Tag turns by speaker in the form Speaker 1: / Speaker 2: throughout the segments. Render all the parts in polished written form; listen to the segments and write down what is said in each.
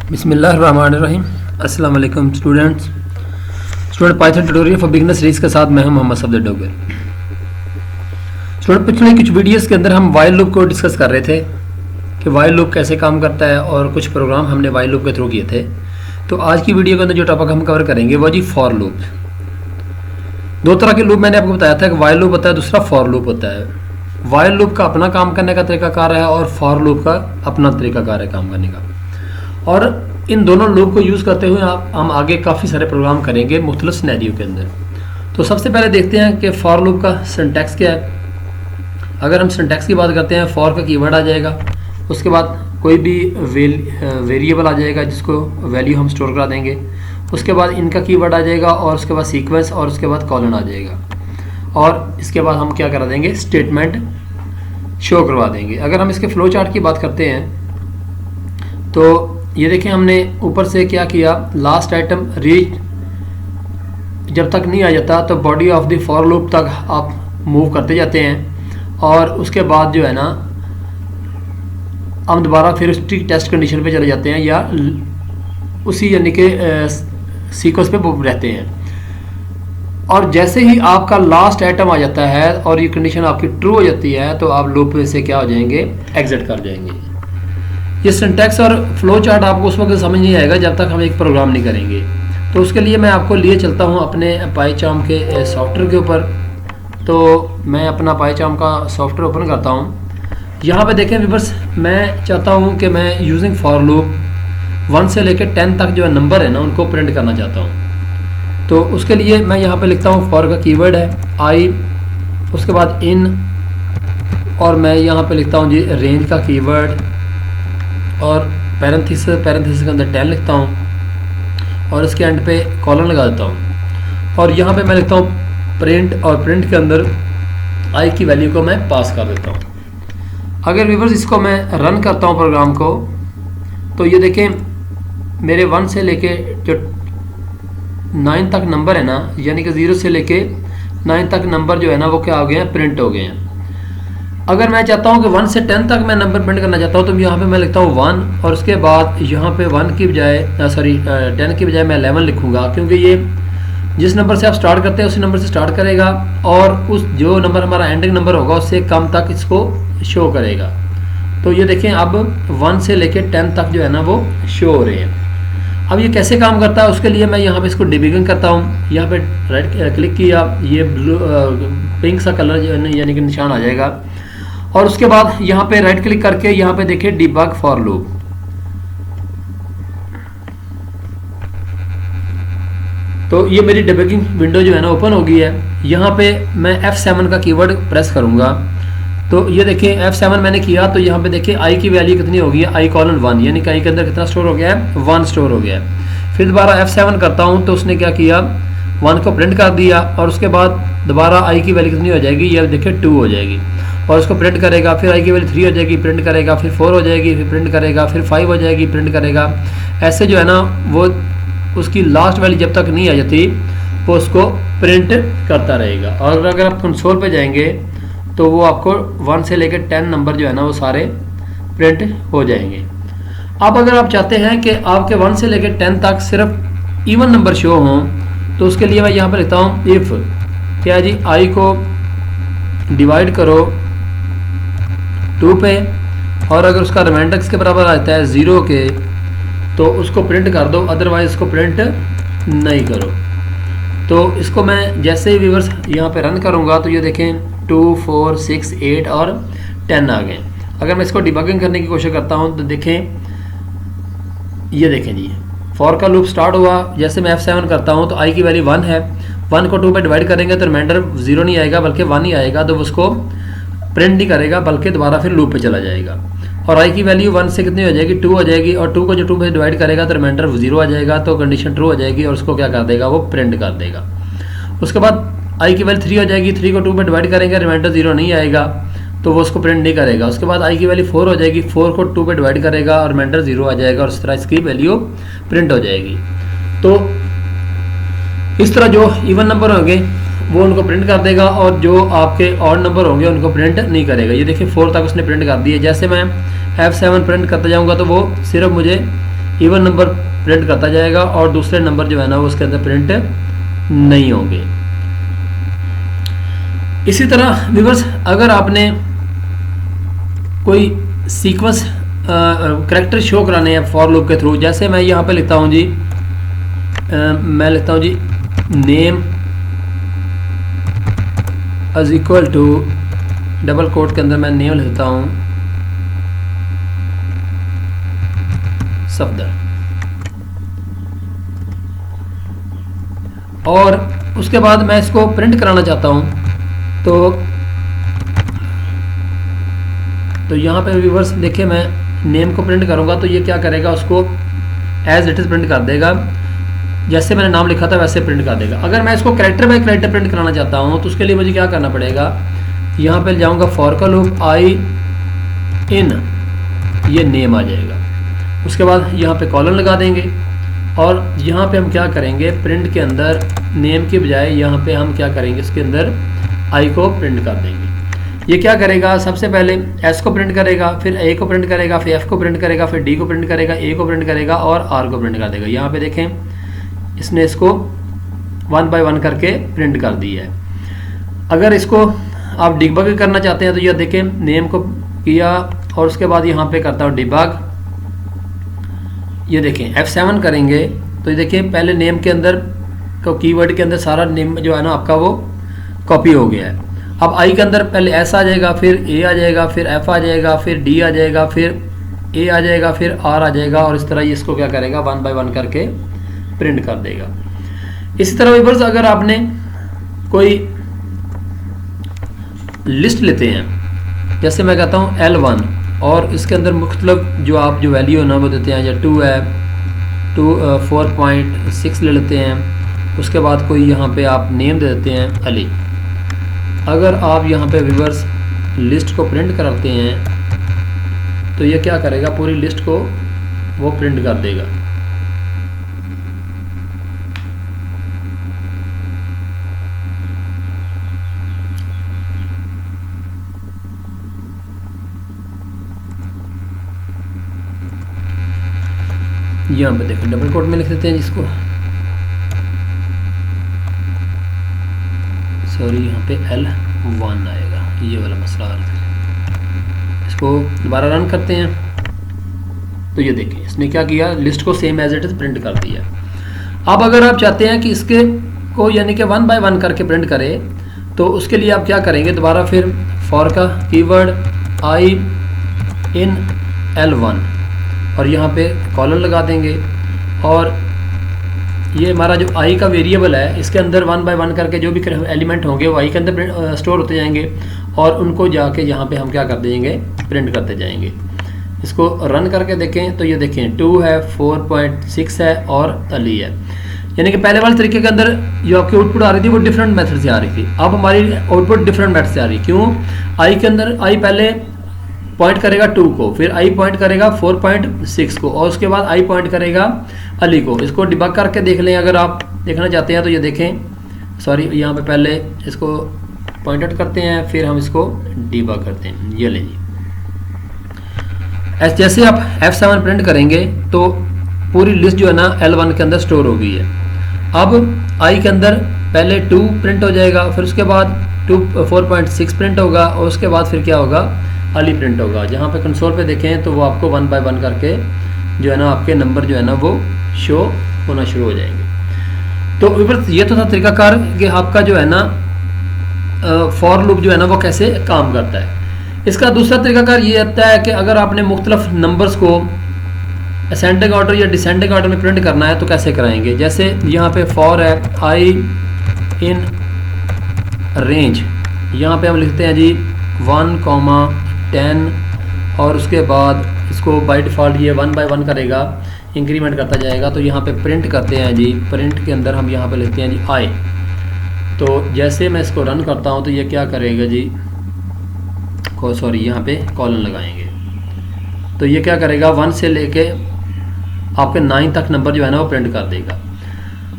Speaker 1: बिस्मिल्लाहिर्रहमानिर्रहीम। अस्सलाम वालेकुम student Python tutorial for beginner series के साथ मैं हूं मोहम्मद सफदर डोगर। स्टूडेंट पिछले कुछ वीडियोस के अंदर हम वाइल लूप को डिस्कस कर रहे थे कि वाइल लूप कैसे काम करता है और कुछ प्रोग्राम हमने वाइल लूप के थ्रू किए थे। तो आज की वीडियो के अंदर जो टॉपिक हम कवर करेंगे वो जी फॉर लूप। दो तरह के लूप मैंने आपको बताया था, कि वाइल लूप होता है, दूसरा फॉर लूप होता है। वाइल लूप का अपना काम करने का तरीकाकार है और फॉर लूप का अपना तरीकाकार है काम करने का। और इन दोनों लूप को यूज़ करते हुए हम आगे काफ़ी सारे प्रोग्राम करेंगे मुख्तलिफ सिनेरियो के अंदर। तो सबसे पहले देखते हैं कि फॉर लूप का सिंटैक्स क्या है। अगर हम सिंटैक्स की बात करते हैं, फॉर का कीवर्ड आ जाएगा, उसके बाद कोई भी वेरिएबल आ जाएगा जिसको वैल्यू हम स्टोर करा देंगे, उसके बाद इनका कीवर्ड आ जाएगा और उसके बाद सीक्वेंस और उसके बाद कॉलन आ जाएगा, और इसके बाद हम क्या करा देंगे, स्टेटमेंट शो करवा देंगे। अगर हम इसके फ्लो चार्ट की बात करते हैं तो ये देखें, हमने ऊपर से क्या किया, लास्ट आइटम रीच जब तक नहीं आ जाता तो body of the for loop तक आप मूव करते जाते हैं, और उसके बाद जो है ना हम दोबारा फिर उसकी टेस्ट कंडीशन पे चले जाते हैं या उसी यानी कि सीक्वेंस पे रहते हैं। और जैसे ही आपका लास्ट आइटम आ जाता है और ये कंडीशन आपकी ट्रू हो जाती है तो आप लूप में से क्या हो जाएंगे, एग्जिट कर जाएंगे। ये सिंटैक्स और फ्लो चार्ट आपको उस वक्त समझ नहीं आएगा जब तक हम एक प्रोग्राम नहीं करेंगे। तो उसके लिए मैं आपको लिए चलता हूँ अपने पाईचार्म के सॉफ्टवेयर के ऊपर। तो मैं अपना पाईचार्म का सॉफ्टवेयर ओपन करता हूँ। यहाँ पे देखें व्यूअर्स, मैं चाहता हूँ कि मैं यूजिंग फॉर लूप 1 से लेकर 10 तक जो नंबर है ना उनको प्रिंट करना चाहता हूँ। तो उसके लिए मैं यहाँ पे लिखता हूँ, फॉर का कीवर्ड है आई, उसके बाद इन, और मैं यहाँ पे लिखता हूँ जी रेंज का कीवर्ड, और पैरेंथेसिस के अंदर 10 लिखता हूँ और इसके एंड पे कॉलन लगा देता हूँ, और यहाँ पे मैं लिखता हूँ प्रिंट, और प्रिंट के अंदर आई की वैल्यू को मैं पास कर देता हूँ। अगर व्यूअर्स इसको मैं रन करता हूँ प्रोग्राम को, तो ये देखें मेरे 1 से लेके जो 9 तक नंबर है ना, यानी कि 0 से लेके 9 तक नंबर जो है ना वो क्या हो गए हैं, प्रिंट हो गए हैं। अगर मैं चाहता हूं कि 1 से 10 तक मैं नंबर प्रिंट करना चाहता हूं तो यहाँ पे मैं लिखता हूं 1, और उसके बाद यहाँ पे 1 की बजाय 10 की बजाय मैं 11 लिखूंगा, क्योंकि ये जिस नंबर से आप स्टार्ट करते हैं उसी नंबर से स्टार्ट करेगा, और उस जो नंबर हमारा एंडिंग नंबर होगा उससे कम तक इसको शो करेगा। तो ये देखें अब 1 से लेके 10 तक जो है ना वो शो हो रहे हैं। अब ये कैसे काम करता है उसके लिए मैं यहाँ पे इसको डिबगिंग करता हूँ। यहाँ पे राइट क्लिक किया, ये ब्लू पिंक सा कलर यानी कि निशान आ जाएगा, और उसके बाद यहाँ पे राइट क्लिक करके यहाँ पे देखिए डिबग फॉर लूप। तो ये मेरी डिबगिंग विंडो जो है ना ओपन हो गई है। यहाँ पे मैं F7 का कीवर्ड प्रेस करूँगा, तो ये देखिए F7 मैंने किया तो यहाँ पे देखिए आई की वैल्यू कितनी हो गई है, I:1, यानी कि आई के अंदर कितना स्टोर हो गया है, 1 स्टोर हो गया है। फिर दोबारा F7 करता हूँ तो उसने क्या किया, 1 को प्रिंट कर दिया, और उसके बाद दोबारा आई की वैल्यू कितनी हो जाएगी, ये देखिए 2 हो जाएगी, और उसको प्रिंट करेगा। फिर आई की वैल्यू 3 हो जाएगी, प्रिंट करेगा, फिर 4 हो जाएगी, फिर प्रिंट करेगा, फिर 5 हो जाएगी, प्रिंट करेगा। ऐसे जो है ना वो उसकी लास्ट वैल्यू जब तक नहीं आ जाती वो उसको प्रिंट करता रहेगा। और अगर आप कंसोल पे जाएंगे तो वो आपको 1 से लेकर 10 नंबर जो है ना वो सारे प्रिंट हो जाएंगे। अब अगर आप चाहते हैं कि आपके 1 से लेकर 10 तक सिर्फ इवन नंबर शो हों, तो उसके लिए मैं यहाँ पर लिखता हूँ इफ़ क्या जी, आई को डिवाइड करो 2 पे, और अगर उसका रिमाइंडर किसके बराबर आता है 0 के तो उसको प्रिंट कर दो, अदरवाइज इसको प्रिंट नहीं करो। तो इसको मैं जैसे ही व्यूअर्स यहाँ पे रन करूँगा तो ये देखें 2, 4, 6, 8 और 10 आ गए। अगर मैं इसको डिबगिंग करने की कोशिश करता हूँ तो देखें, ये देखें जी फॉर का लूप स्टार्ट हुआ। जैसे मैं F7 करता हूँ तो आई की वैल्यू 1 है, 1 को 2 पे डिवाइड करेंगे तो रिमाइंडर 0 नहीं आएगा बल्कि 1 ही आएगा, तो उसको प्रिंट नहीं करेगा बल्कि दोबारा फिर लूप पे चला जाएगा। और आई की वैल्यू 1 से कितनी हो जाएगी, 2 हो जाएगी, और 2 को जो 2 पे डिवाइड करेगा तो रिमाइंडर 0 आ जाएगा, तो कंडीशन ट्रू हो जाएगी और उसको क्या कर देगा, वो प्रिंट कर देगा। उसके बाद आई की वैल्यू 3 हो जाएगी, 3 को 2 पे डिवाइड करेंगे, रिमाइंडर 0 नहीं आएगा तो वो उसको प्रिंट नहीं करेगा। उसके बाद आई की वैल्यू 4 हो जाएगी, 4 को 2 पे डिवाइड करेगा और रिमाइंडर 0 आ जाएगा, और इस तरह इसकी वैल्यू प्रिंट हो जाएगी। तो इस तरह जो इवन नंबर होंगे वो उनको प्रिंट कर देगा, और जो आपके ऑड नंबर होंगे उनको प्रिंट नहीं करेगा। ये देखिए 4 तक उसने प्रिंट कर दिए। जैसे मैं F7 प्रिंट करते जाऊंगा तो वो सिर्फ मुझे इवन नंबर प्रिंट करता जाएगा और दूसरे नंबर जो है ना वो उसके अंदर प्रिंट नहीं होंगे। इसी तरह व्यूअर्स, अगर आपने कोई सीक्वेंस करैक्टर शो कराने हैं फॉर लूप के थ्रू, जैसे मैं यहाँ पे लिखता हूँ जी, मैं लिखता हूँ G name is equal to, double quote के अंदर मैं नेम लिखता हूँ सफदर, और उसके बाद मैं इसको प्रिंट कराना चाहता हूँ, तो यहाँ पे व्यूअर्स देखिए, मैं नेम को प्रिंट करूँगा तो ये क्या करेगा, उसको एज इट इज़ प्रिंट कर देगा, जैसे मैंने नाम लिखा था वैसे प्रिंट कर देगा। अगर मैं इसको कैरेक्टर बाय कैरेक्टर प्रिंट कराना चाहता हूँ तो उसके लिए मुझे क्या करना पड़ेगा, यहाँ पे जाऊँगा फॉर का लूप आई इन, ये नेम आ जाएगा। उसके बाद यहाँ पे कॉलन लगा देंगे और यहाँ पे हम क्या करेंगे, प्रिंट के अंदर नेम के बजाय यहाँ पे हम क्या करेंगे, इसके अंदर आई को प्रिंट कर देंगे। ये क्या करेगा, सबसे पहले एस को प्रिंट करेगा, फिर ए को प्रिंट करेगा, फिर एफ को प्रिंट करेगा, फिर डी को प्रिंट करेगा, ए को प्रिंट करेगा और आर को प्रिंट कर देगा। यहाँ पे देखें इसने इसको 1 बाय 1 करके प्रिंट कर दिया है। अगर इसको आप डिबग करना चाहते हैं तो ये देखें, नेम को किया और उसके बाद यहाँ पे करता हूँ डिबग, ये देखें F7 करेंगे तो ये देखें पहले नेम के अंदर तो कीवर्ड के अंदर सारा नेम जो है ना आपका वो कॉपी हो गया है। अब आई के अंदर पहले एस आ जाएगा, फिर ए आ जाएगा, फिर एफ आ जाएगा, फिर डी आ जाएगा, फिर ए आ जाएगा, फिर आर आ जाएगा और इस तरह ये इसको क्या करेगा 1 बाय 1 करके प्रिंट कर देगा। इसी तरह व्यूअर्स, अगर आपने कोई लिस्ट लेते हैं, जैसे मैं कहता हूँ L1 और इसके अंदर मुख्तलिफ जो आप जो वैल्यू है ना वो देते हैं, या 2 है 4.6 ले लेते हैं, उसके बाद कोई यहाँ पे आप नेम दे देते हैं अली। अगर आप यहाँ पे व्यूअर्स लिस्ट को प्रिंट करते हैं तो ये क्या करेगा, पूरी लिस्ट को वो प्रिंट कर देगा। यहाँ पे देखो डबल कोट में लिख देते हैं जिसको, सॉरी यहाँ पे L1 आएगा, ये वाला मसला आ रहा था। इसको दोबारा रन करते हैं तो ये देखिए इसने क्या किया, लिस्ट को same as it is print कर दिया। अब अगर आप चाहते हैं कि इसके को यानी कि 1 बाय 1 करके प्रिंट करे तो उसके लिए आप क्या करेंगे, दोबारा फिर फॉर का कीवर्ड आई इन L1 और यहाँ पे कॉलन लगा देंगे और ये हमारा जो आई का वेरिएबल है इसके अंदर 1 बाय 1 करके जो भी एलिमेंट होंगे वो आई के अंदर स्टोर होते जाएंगे और उनको जाके यहाँ पे हम क्या कर देंगे, प्रिंट करते जाएंगे। इसको रन करके देखें तो ये देखें 2 है, 4.6 है और अली है। यानी कि पहले वाले तरीके के अंदर जो आपकी आउटपुट आ रही थी वो डिफरेंट मेथड से आ रही थी, अब हमारी आउटपुट डिफरेंट मेथड से आ रही है। क्यों, आई के अंदर आई पहले पॉइंट करेगा 2 को, फिर आई पॉइंट करेगा 4.6 को और उसके बाद आई पॉइंट करेगा अली को। इसको डिबग करके देख लें अगर आप देखना चाहते हैं तो ये देखें, सॉरी यहाँ पे पहले इसको पॉइंट आउट करते हैं फिर हम इसको डिबग करते हैं। ये लें जी, जैसे आप F7 प्रिंट करेंगे तो पूरी लिस्ट जो है ना L1 के अंदर स्टोर हो गई है। अब आई के अंदर पहले 2 प्रिंट हो जाएगा, फिर उसके बाद 4.6 प्रिंट होगा और उसके बाद फिर क्या होगा, अली प्रिंट होगा। जहाँ पे कंसोल पे देखें तो वो आपको 1 बाय 1 करके जो है ना आपके नंबर जो है ना वो शो होना शुरू हो जाएंगे। तो ये तो था तरीकाकार कि आपका जो है ना फॉर लूप जो है ना वो कैसे काम करता है। इसका दूसरा तरीकाकार ये आता है कि अगर आपने मुख्तलिफ नंबर्स को असेंडिंग ऑर्डर या डिसेंडिंग ऑर्डर में प्रिंट करना है तो कैसे कराएंगे। जैसे यहाँ पे फॉर है आई इन रेंज, यहाँ पे हम लिखते हैं जी 1,10 और उसके बाद इसको बाय डिफ़ॉल्ट ये 1 बाय 1 करेगा, इंक्रीमेंट करता जाएगा। तो यहाँ पे प्रिंट करते हैं जी, प्रिंट के अंदर हम यहाँ पे लिखते हैं जी आई। तो जैसे मैं इसको रन करता हूँ तो ये क्या करेगा जी, सॉरी यहाँ पे कॉलन लगाएंगे तो ये क्या करेगा 1 से लेके आपके 9 तक नंबर जो है ना वो प्रिंट कर देगा।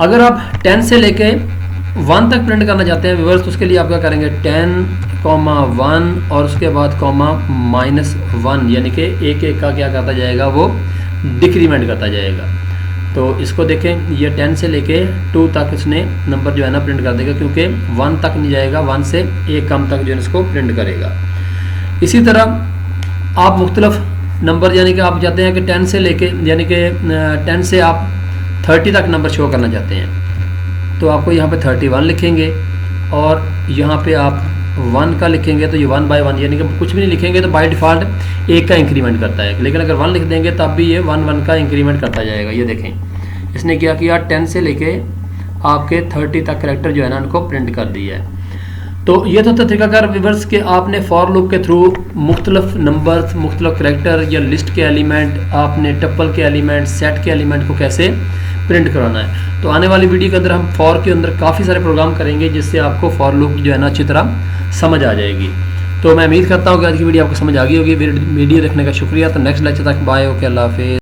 Speaker 1: अगर आप 10 से लेके 1 तक प्रिंट करना चाहते हैं व्यूअर्स तो उसके लिए आप क्या करेंगे 10,1 और उसके बाद -1 यानी कि एक एक का क्या करता जाएगा वो डिक्रीमेंट करता जाएगा। तो इसको देखें, ये 10 से लेके 2 तक इसने नंबर जो है ना प्रिंट कर देगा, क्योंकि 1 तक नहीं जाएगा, 1 से एक कम तक जो है इसको प्रिंट करेगा। इसी तरह आप मुख्तलिफ नंबर, यानी कि आप चाहते हैं कि 10 से लेके, यानी कि 10 से आप 30 तक नंबर शो करना चाहते हैं, तो आपको यहाँ पे 31 लिखेंगे और यहाँ पे आप 1 का लिखेंगे तो ये 1 बाई 1, यानी कि कुछ भी नहीं लिखेंगे तो बाय डिफ़ॉल्ट 1 का इंक्रीमेंट करता है, लेकिन अगर 1 लिख देंगे तब भी ये 1 का इंक्रीमेंट करता जाएगा। ये देखें इसने क्या किया, 10 से लेके आपके 30 तक कैरेक्टर जो है ना उनको प्रिंट कर दिया है। तो ये तो तरीकाकार व्यूअर्स के आपने फॉर लूप के थ्रू मुख्तलिफ नंबर्स, मुख्तलिफ कैरेक्टर या लिस्ट के एलिमेंट, आपने टप्पल के एलिमेंट, सेट के एलिमेंट को कैसे प्रिंट कराना है। तो आने वाली वीडियो के अंदर हम फॉर के अंदर काफ़ी सारे प्रोग्राम करेंगे जिससे आपको फॉर लूप जो है ना अच्छी तरह समझ आ जाएगी। तो मैं उम्मीद करता हूँ कि आज की वीडियो आपको समझ आ गई होगी। वीडियो देखने का शुक्रिया। तो नेक्स्ट लेक्चर तक बाय, ओके, अल्लाह हाफिज़।